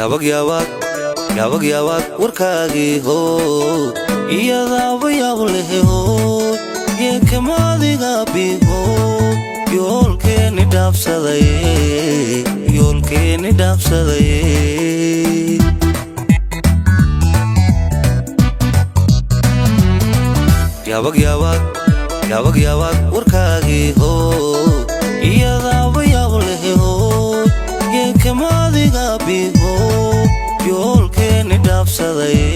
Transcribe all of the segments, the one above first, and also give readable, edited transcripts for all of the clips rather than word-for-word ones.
yabag warkaagi ho iyadaaba yaab lehe ho yeekamaadiga biho yoolkeeni dhaafsadaye yabag warkaagi ho iyadaaba yaab lehe ho yeekamaadiga biho yoolkeeni dhaafsadaye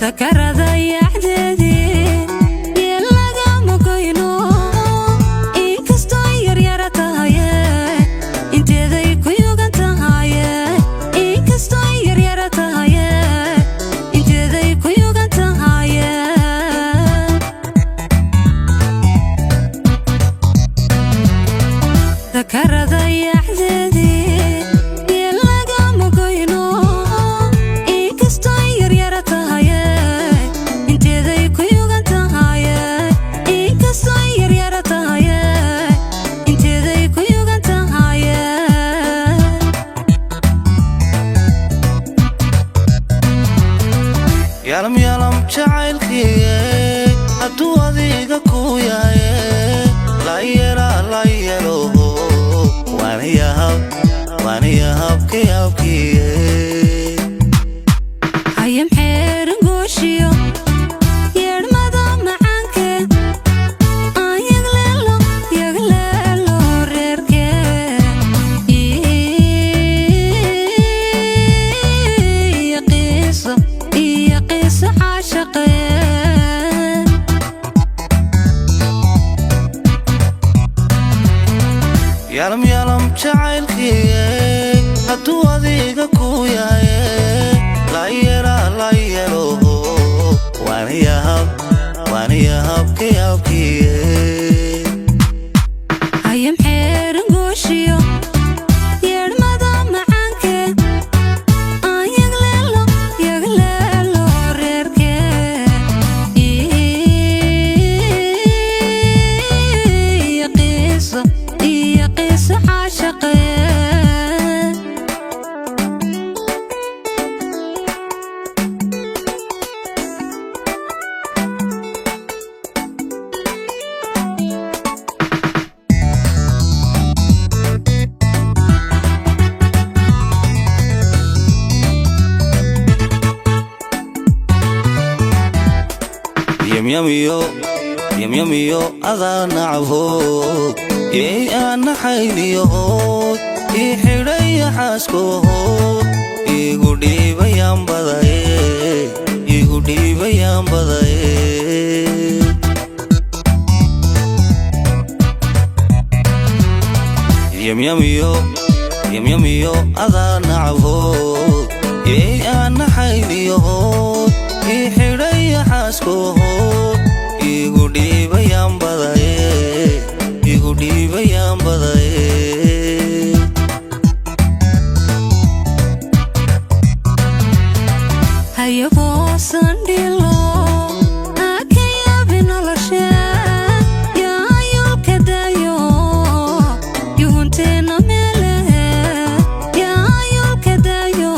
takarada yaxdeedi yeelaga magoyno inkastoo yaryara tahaye inteeday ku yugan tahaye inkastoo yaryara tahaye inteeday ku yugan tahaye takarada yaxdeedi yeelaga magoyno inkastoo yaryara tahaye inteeday ku yugan tahaye inkastoo yaryara tahaye inteeday ku yugan tahaye yalam jacaylkiye hadduu adiga ku yahaye la yeelo waana yahabkiye ayam xeeran gooshiyo yeedhmada macaanke aan yagleelo reerke iyo qiiso caashaqe yalam jacaylkiye hadduu adiga ku yahaye la yeelo waana yahabkiye ayam xeeran gooshiyo yeedhmada macaanke aan yagleelo reerke iyo qiiso caashaqe yamyamiyo adaa nacabho yey aan naxayniyaho ii xidhaya xaaskoho igu dhiibayaan badaye yamyamiyo adaa nacabho yey aan naxayniyaho ii xidhaya xaaskoho igu dhiibayaan badaye hayagoo sandhilo aka yaabi noloshe yaa yoolka dayo yuhunteena meelehe yaa yoolka dayo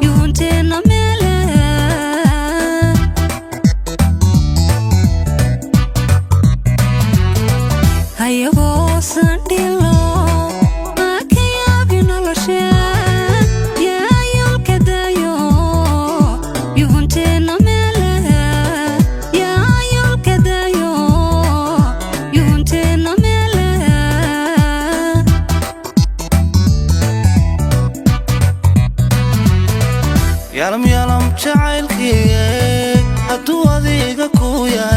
yuhunteena meelehe hayagoo sandhilo aka yaabi noloshe yaa yoolka dayo yuhunteena meelehe yaa yoolka dayo yuhunteena meelehe yalam jacaylkiye hadduu adiga ku yahaye